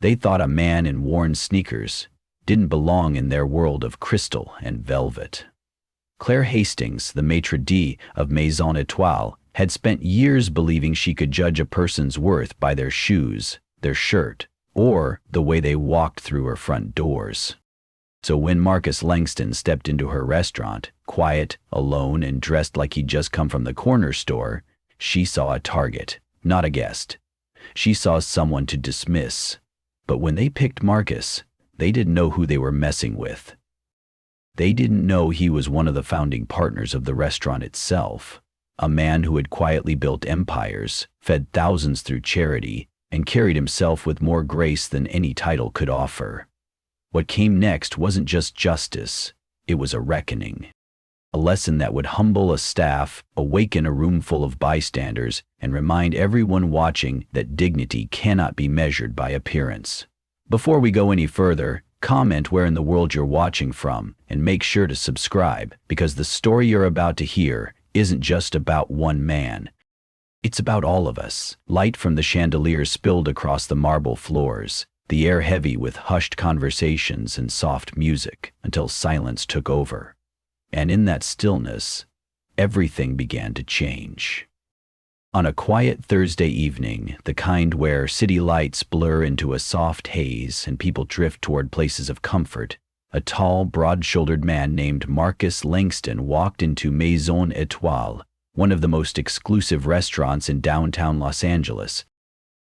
They thought a man in worn sneakers didn't belong in their world of crystal and velvet. Claire Hastings, the maitre d' of Maison Étoile, had spent years believing she could judge a person's worth by their shoes, their shirt, or the way they walked through her front doors. So when Marcus Langston stepped into her restaurant, quiet, alone, and dressed like he'd just come from the corner store, she saw a target, not a guest. She saw someone to dismiss. But when they picked Marcus, they didn't know who they were messing with. They didn't know he was one of the founding partners of the restaurant itself, a man who had quietly built empires, fed thousands through charity, and carried himself with more grace than any title could offer. What came next wasn't just justice, it was a reckoning. A lesson that would humble a staff, awaken a room full of bystanders, and remind everyone watching that dignity cannot be measured by appearance. Before we go any further, comment where in the world you're watching from, and make sure to subscribe, because the story you're about to hear isn't just about one man. It's about all of us. Light from the chandeliers spilled across the marble floors, the air heavy with hushed conversations and soft music, until silence took over. And in that stillness, everything began to change. On a quiet Thursday evening, the kind where city lights blur into a soft haze and people drift toward places of comfort, a tall, broad-shouldered man named Marcus Langston walked into Maison Étoile, one of the most exclusive restaurants in downtown Los Angeles.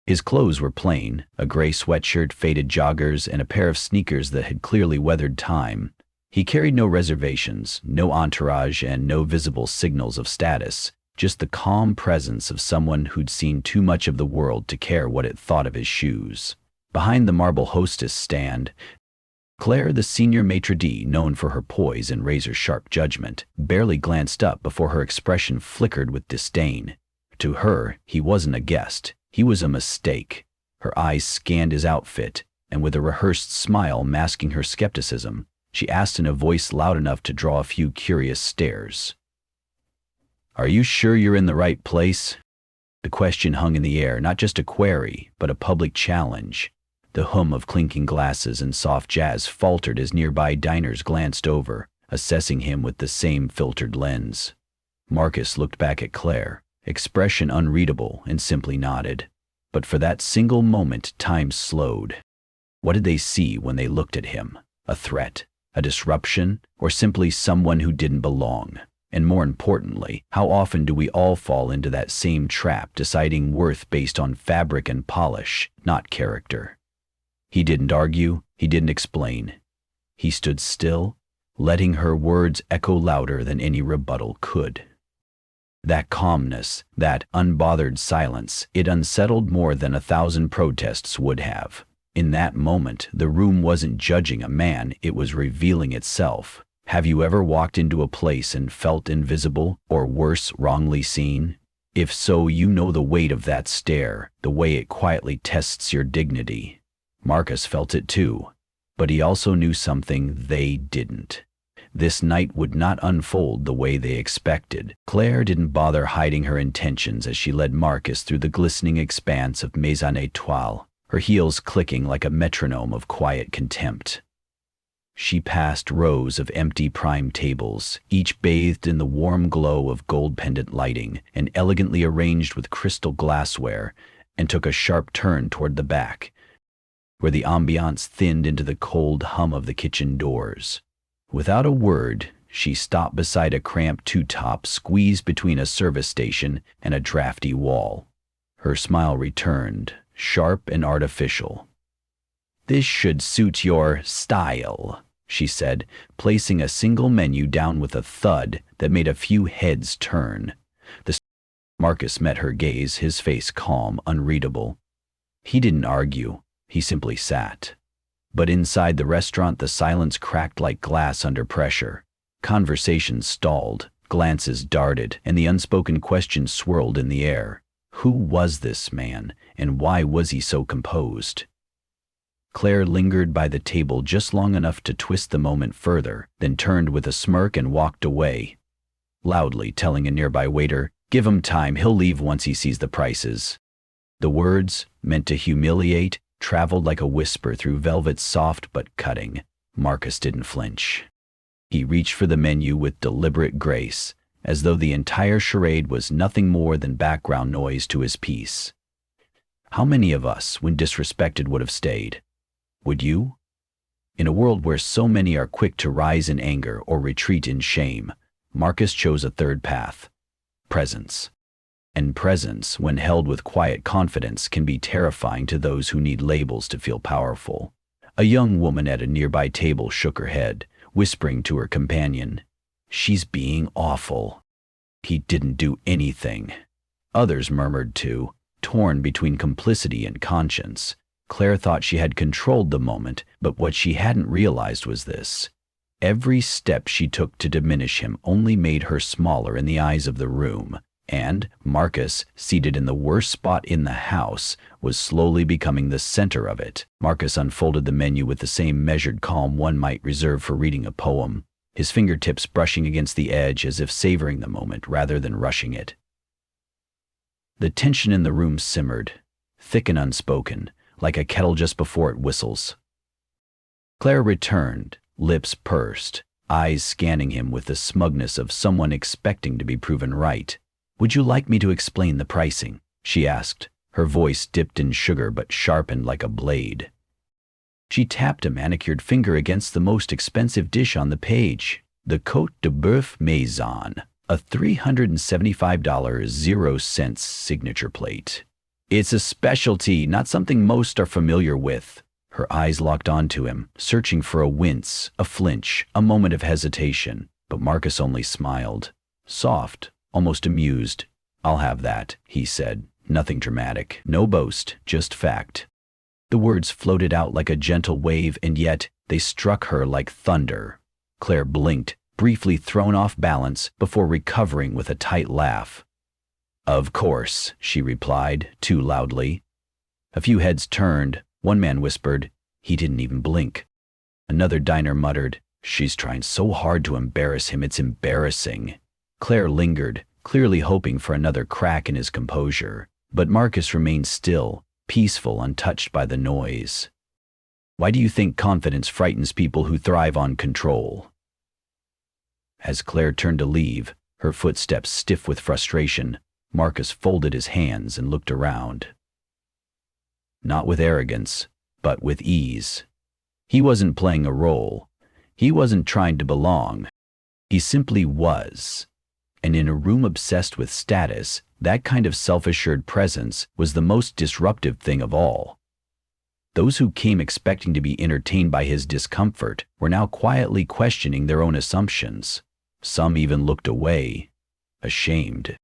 His clothes were plain, a gray sweatshirt, faded joggers, and a pair of sneakers that had clearly weathered time. He carried no reservations, no entourage, and no visible signals of status, just the calm presence of someone who'd seen too much of the world to care what it thought of his shoes. Behind the marble hostess stand, Claire, the senior maitre d', known for her poise and razor-sharp judgment, barely glanced up before her expression flickered with disdain. To her, he wasn't a guest. He was a mistake. Her eyes scanned his outfit, and with a rehearsed smile masking her skepticism, she asked in a voice loud enough to draw a few curious stares. "Are you sure you're in the right place?" The question hung in the air, not just a query, but a public challenge. The hum of clinking glasses and soft jazz faltered as nearby diners glanced over, assessing him with the same filtered lens. Marcus looked back at Claire, expression unreadable, and simply nodded. But for that single moment, time slowed. What did they see when they looked at him? A threat? A disruption? Or simply someone who didn't belong? And more importantly, how often do we all fall into that same trap, deciding worth based on fabric and polish, not character? He didn't argue, he didn't explain. He stood still, letting her words echo louder than any rebuttal could. That calmness, that unbothered silence, it unsettled more than 1,000 protests would have. In that moment, the room wasn't judging a man, it was revealing itself. Have you ever walked into a place and felt invisible, or worse, wrongly seen? If so, you know the weight of that stare, the way it quietly tests your dignity. Marcus felt it too, but he also knew something they didn't. This night would not unfold the way they expected. Claire didn't bother hiding her intentions as she led Marcus through the glistening expanse of Maison Étoile, her heels clicking like a metronome of quiet contempt. She passed rows of empty prime tables, each bathed in the warm glow of gold pendant lighting and elegantly arranged with crystal glassware, and took a sharp turn toward the back, where the ambiance thinned into the cold hum of the kitchen doors. Without a word, she stopped beside a cramped two-top squeezed between a service station and a drafty wall. Her smile returned, sharp and artificial. "This should suit your style," she said, placing a single menu down with a thud that made a few heads turn. Marcus met her gaze, his face calm, unreadable. He didn't argue, he simply sat. But inside the restaurant, the silence cracked like glass under pressure. Conversations stalled, glances darted, and the unspoken questions swirled in the air. Who was this man, and why was he so composed? Claire lingered by the table just long enough to twist the moment further, then turned with a smirk and walked away, loudly telling a nearby waiter, "Give him time, he'll leave once he sees the prices." The words, meant to humiliate, traveled like a whisper through velvet, soft but cutting. Marcus didn't flinch. He reached for the menu with deliberate grace, as though the entire charade was nothing more than background noise to his piece. How many of us, when disrespected, would have stayed? Would you? In a world where so many are quick to rise in anger or retreat in shame, Marcus chose a third path: presence. And presence, when held with quiet confidence, can be terrifying to those who need labels to feel powerful. A young woman at a nearby table shook her head, whispering to her companion, "She's being awful." "He didn't do anything." Others murmured too, torn between complicity and conscience. Claire thought she had controlled the moment, but what she hadn't realized was this: every step she took to diminish him only made her smaller in the eyes of the room, and Marcus, seated in the worst spot in the house, was slowly becoming the center of it. Marcus unfolded the menu with the same measured calm one might reserve for reading a poem, his fingertips brushing against the edge as if savoring the moment rather than rushing it. The tension in the room simmered, thick and unspoken, like a kettle just before it whistles. Claire returned, lips pursed, eyes scanning him with the smugness of someone expecting to be proven right. "Would you like me to explain the pricing?" she asked, her voice dipped in sugar but sharpened like a blade. She tapped a manicured finger against the most expensive dish on the page, the Côte de Bœuf Maison, a $375.00 signature plate. "It's a specialty, not something most are familiar with." Her eyes locked onto him, searching for a wince, a flinch, a moment of hesitation, but Marcus only smiled. Soft, almost amused. "I'll have that," he said. Nothing dramatic, no boast, just fact. The words floated out like a gentle wave, and yet they struck her like thunder. Claire blinked, briefly thrown off balance, before recovering with a tight laugh. "Of course," she replied, too loudly. A few heads turned. One man whispered, "He didn't even blink." Another diner muttered, "She's trying so hard to embarrass him, it's embarrassing." Claire lingered, clearly hoping for another crack in his composure, but Marcus remained still, peaceful, untouched by the noise. "Why do you think confidence frightens people who thrive on control?" As Claire turned to leave, her footsteps stiff with frustration, Marcus folded his hands and looked around. Not with arrogance, but with ease. He wasn't playing a role. He wasn't trying to belong. He simply was. And in a room obsessed with status, that kind of self-assured presence was the most disruptive thing of all. Those who came expecting to be entertained by his discomfort were now quietly questioning their own assumptions. Some even looked away, ashamed.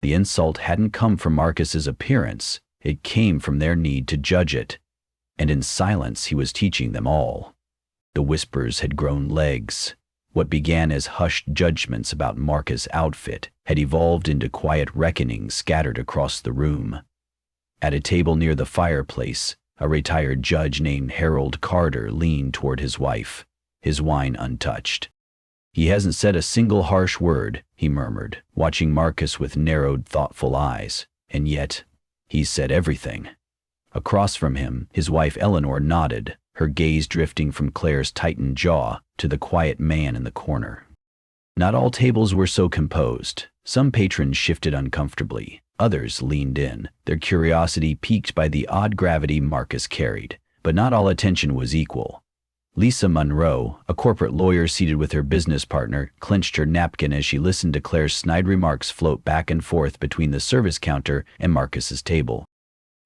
The insult hadn't come from Marcus's appearance, it came from their need to judge it. And in silence he was teaching them all. The whispers had grown legs. What began as hushed judgments about Marcus' outfit had evolved into quiet reckonings scattered across the room. At a table near the fireplace, a retired judge named Harold Carter leaned toward his wife, his wine untouched. "He hasn't said a single harsh word," he murmured, watching Marcus with narrowed, thoughtful eyes. "And yet, he said everything." Across from him, his wife Eleanor nodded, her gaze drifting from Claire's tightened jaw to the quiet man in the corner. Not all tables were so composed. Some patrons shifted uncomfortably. Others leaned in, their curiosity piqued by the odd gravity Marcus carried. But not all attention was equal. Lisa Monroe, a corporate lawyer seated with her business partner, clenched her napkin as she listened to Claire's snide remarks float back and forth between the service counter and Marcus's table.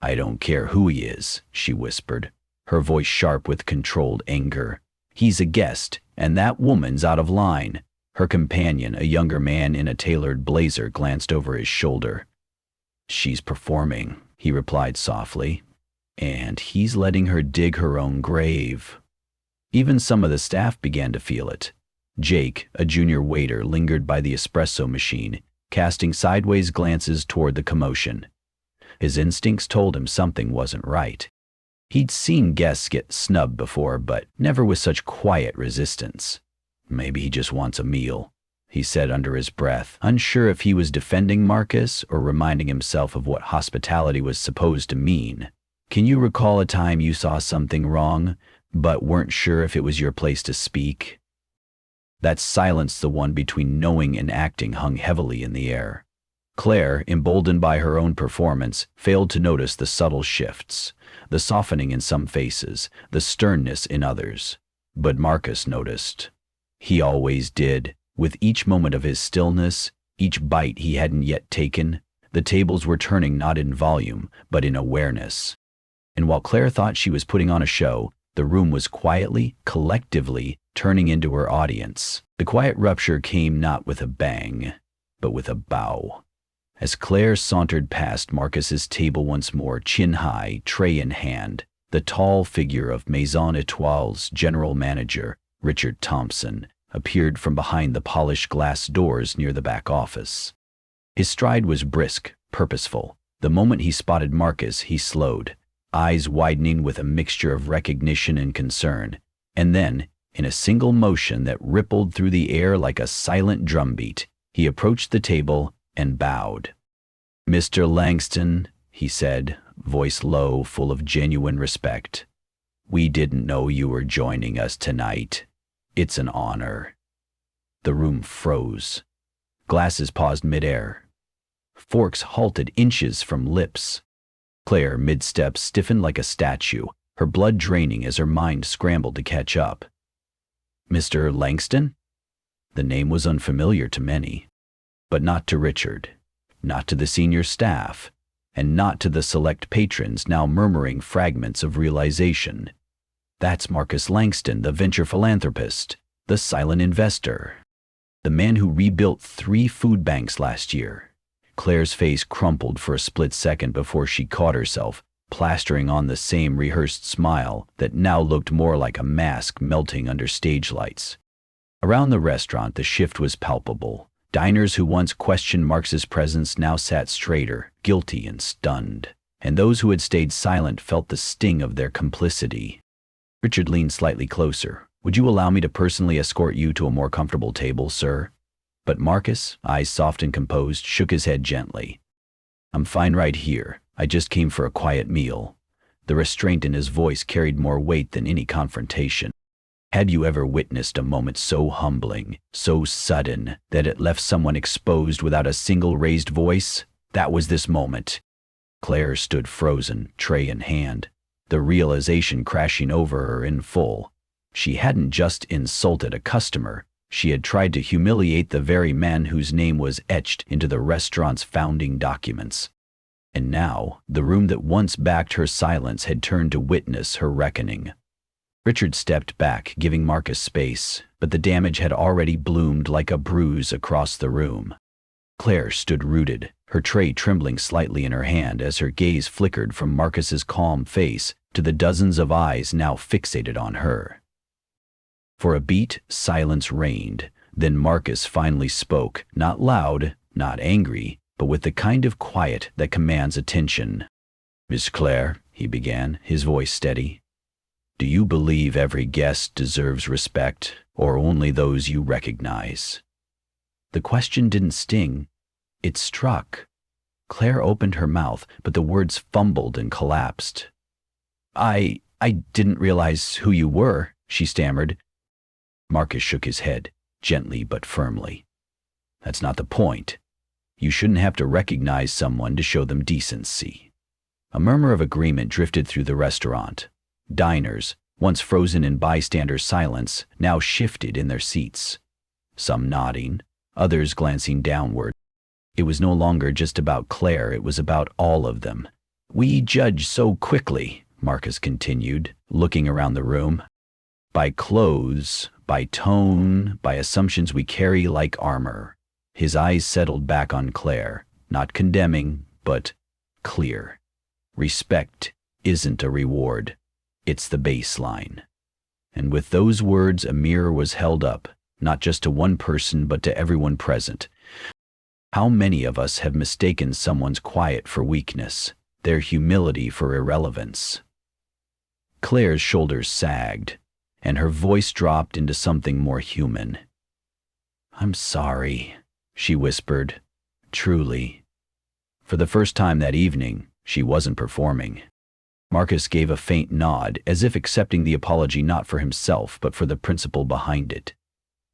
"I don't care who he is," she whispered, her voice sharp with controlled anger. "He's a guest, and that woman's out of line." Her companion, a younger man in a tailored blazer, glanced over his shoulder. "She's performing," he replied softly, "and he's letting her dig her own grave." Even some of the staff began to feel it. Jake, a junior waiter, lingered by the espresso machine, casting sideways glances toward the commotion. His instincts told him something wasn't right. He'd seen guests get snubbed before, but never with such quiet resistance. "Maybe he just wants a meal," he said under his breath, unsure if he was defending Marcus or reminding himself of what hospitality was supposed to mean. Can you recall a time you saw something wrong, but weren't sure if it was your place to speak? That silence, the one between knowing and acting, hung heavily in the air. Claire, emboldened by her own performance, failed to notice the subtle shifts, the softening in some faces, the sternness in others. But Marcus noticed. He always did. With each moment of his stillness, each bite he hadn't yet taken, the tables were turning not in volume, but in awareness. And while Claire thought she was putting on a show, the room was quietly, collectively, turning into her audience. The quiet rupture came not with a bang, but with a bow. As Claire sauntered past Marcus's table once more, chin high, tray in hand, the tall figure of Maison Etoile's general manager, Richard Thompson, appeared from behind the polished glass doors near the back office. His stride was brisk, purposeful. The moment he spotted Marcus, he slowed, eyes widening with a mixture of recognition and concern, and then, in a single motion that rippled through the air like a silent drumbeat, he approached the table and bowed. "Mr. Langston," he said, voice low, full of genuine respect, "we didn't know you were joining us tonight. It's an honor." The room froze. Glasses paused midair. Forks halted inches from lips. Claire, mid-step, stiffened like a statue, her blood draining as her mind scrambled to catch up. "Mr. Langston?" The name was unfamiliar to many, but not to Richard, not to the senior staff, and not to the select patrons now murmuring fragments of realization. That's Marcus Langston, the venture philanthropist, the silent investor, the man who rebuilt 3 food banks last year. Claire's face crumpled for a split second before she caught herself, plastering on the same rehearsed smile that now looked more like a mask melting under stage lights. Around the restaurant, the shift was palpable. Diners who once questioned Marcus's presence now sat straighter, guilty and stunned, and those who had stayed silent felt the sting of their complicity. Richard leaned slightly closer. "Would you allow me to personally escort you to a more comfortable table, sir?" But Marcus, eyes soft and composed, shook his head gently. "I'm fine right here. I just came for a quiet meal." The restraint in his voice carried more weight than any confrontation. Had you ever witnessed a moment so humbling, so sudden, that it left someone exposed without a single raised voice? That was this moment. Claire stood frozen, tray in hand, the realization crashing over her in full. She hadn't just insulted a customer, she had tried to humiliate the very man whose name was etched into the restaurant's founding documents. And now, the room that once backed her silence had turned to witness her reckoning. Richard stepped back, giving Marcus space, but the damage had already bloomed like a bruise across the room. Claire stood rooted, her tray trembling slightly in her hand as her gaze flickered from Marcus's calm face to the dozens of eyes now fixated on her. For a beat, silence reigned. Then Marcus finally spoke, not loud, not angry, but with the kind of quiet that commands attention. "Miss Claire," he began, his voice steady, "do you believe every guest deserves respect, or only those you recognize?" The question didn't sting. It struck. Claire opened her mouth, but the words fumbled and collapsed. I didn't realize who you were," she stammered. Marcus shook his head, gently but firmly. "That's not the point. You shouldn't have to recognize someone to show them decency." A murmur of agreement drifted through the restaurant. Diners, once frozen in bystander silence, now shifted in their seats. Some nodding, others glancing downward. It was no longer just about Claire, it was about all of them. "We judge so quickly," Marcus continued, looking around the room. "By clothes, by tone, by assumptions we carry like armor." His eyes settled back on Claire, not condemning, but clear. "Respect isn't a reward. It's the baseline." And with those words, a mirror was held up, not just to one person, but to everyone present. How many of us have mistaken someone's quiet for weakness, their humility for irrelevance? Claire's shoulders sagged, and her voice dropped into something more human. "I'm sorry," she whispered, truly. For the first time that evening, she wasn't performing. Marcus gave a faint nod, as if accepting the apology not for himself but for the principle behind it.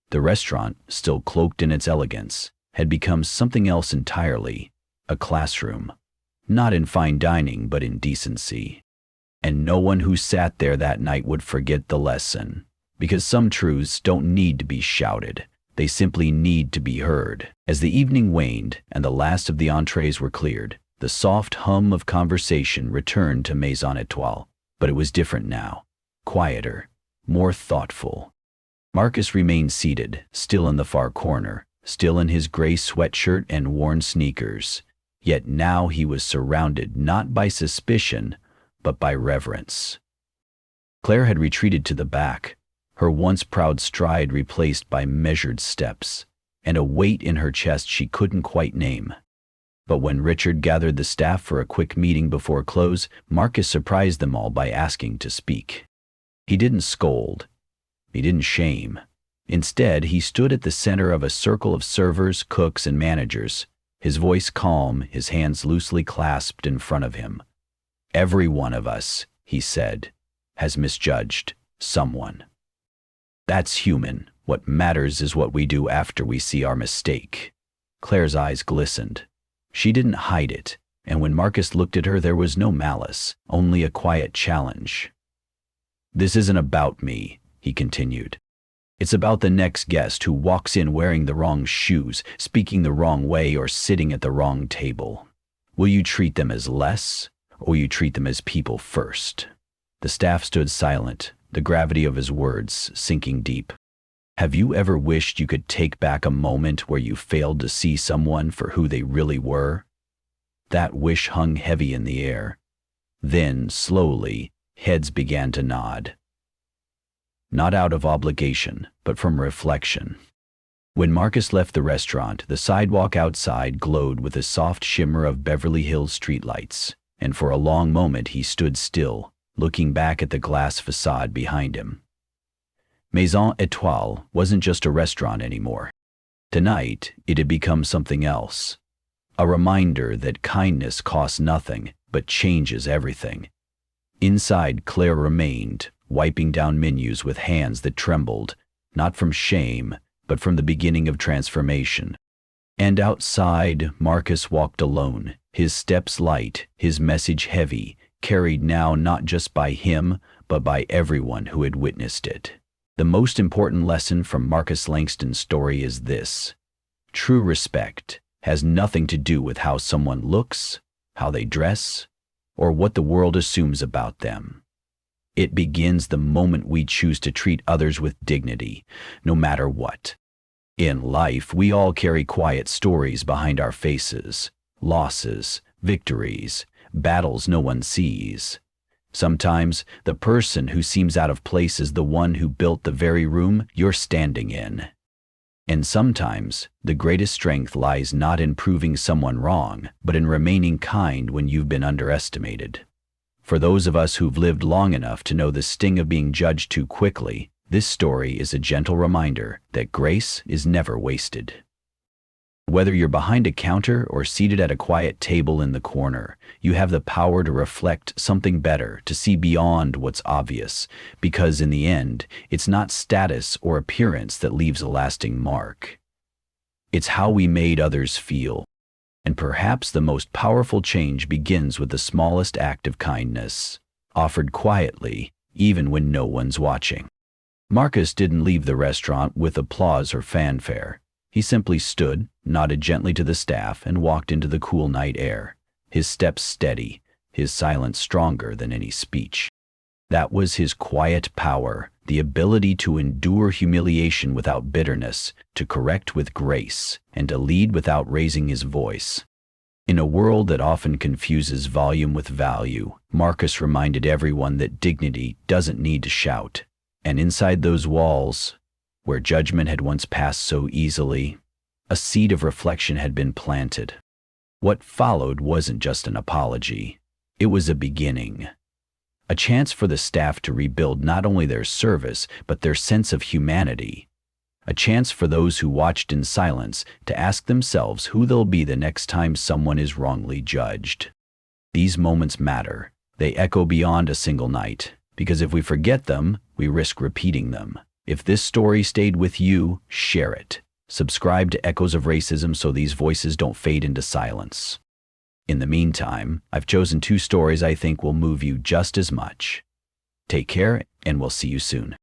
The restaurant, still cloaked in its elegance, had become something else entirely, a classroom. Not in fine dining, but in decency. And no one who sat there that night would forget the lesson, because some truths don't need to be shouted. They simply need to be heard. As the evening waned and the last of the entrees were cleared, the soft hum of conversation returned to Maison Étoile, but it was different now, quieter, more thoughtful. Marcus remained seated, still in the far corner, still in his gray sweatshirt and worn sneakers, yet now he was surrounded not by suspicion, but by reverence. Claire had retreated to the back, her once proud stride replaced by measured steps, and a weight in her chest she couldn't quite name. But when Richard gathered the staff for a quick meeting before close, Marcus surprised them all by asking to speak. He didn't scold. He didn't shame. Instead, he stood at the center of a circle of servers, cooks, and managers, his voice calm, his hands loosely clasped in front of him. "Every one of us," he said, "has misjudged someone. That's human. What matters is what we do after we see our mistake." Claire's eyes glistened. She didn't hide it, and when Marcus looked at her there was no malice, only a quiet challenge. "This isn't about me," he continued. "It's about the next guest who walks in wearing the wrong shoes, speaking the wrong way, or sitting at the wrong table. Will you treat them as less, or will you treat them as people first?" The staff stood silent, the gravity of his words sinking deep. Have you ever wished you could take back a moment where you failed to see someone for who they really were? That wish hung heavy in the air. Then, slowly, heads began to nod. Not out of obligation, but from reflection. When Marcus left the restaurant, the sidewalk outside glowed with the soft shimmer of Beverly Hills streetlights, and for a long moment he stood still, looking back at the glass facade behind him. Maison Étoile wasn't just a restaurant anymore. Tonight, it had become something else. A reminder that kindness costs nothing, but changes everything. Inside, Claire remained, wiping down menus with hands that trembled, not from shame, but from the beginning of transformation. And outside, Marcus walked alone, his steps light, his message heavy, carried now not just by him, but by everyone who had witnessed it. The most important lesson from Marcus Langston's story is this: true respect has nothing to do with how someone looks, how they dress, or what the world assumes about them. It begins the moment we choose to treat others with dignity, no matter what. In life, we all carry quiet stories behind our faces, losses, victories, battles no one sees. Sometimes, the person who seems out of place is the one who built the very room you're standing in. And sometimes, the greatest strength lies not in proving someone wrong, but in remaining kind when you've been underestimated. For those of us who've lived long enough to know the sting of being judged too quickly, this story is a gentle reminder that grace is never wasted. Whether you're behind a counter or seated at a quiet table in the corner, you have the power to reflect something better, to see beyond what's obvious, because in the end, it's not status or appearance that leaves a lasting mark. It's how we made others feel. And perhaps the most powerful change begins with the smallest act of kindness, offered quietly, even when no one's watching. Marcus didn't leave the restaurant with applause or fanfare. He simply stood, nodded gently to the staff, and walked into the cool night air, his steps steady, his silence stronger than any speech. That was his quiet power, the ability to endure humiliation without bitterness, to correct with grace, and to lead without raising his voice. In a world that often confuses volume with value, Marcus reminded everyone that dignity doesn't need to shout. And inside those walls, where judgment had once passed so easily, a seed of reflection had been planted. What followed wasn't just an apology. It was a beginning. A chance for the staff to rebuild not only their service, but their sense of humanity. A chance for those who watched in silence to ask themselves who they'll be the next time someone is wrongly judged. These moments matter. They echo beyond a single night, because if we forget them, we risk repeating them. If this story stayed with you, share it. Subscribe to Echoes of Racism so these voices don't fade into silence. In the meantime, I've chosen 2 stories I think will move you just as much. Take care, and we'll see you soon.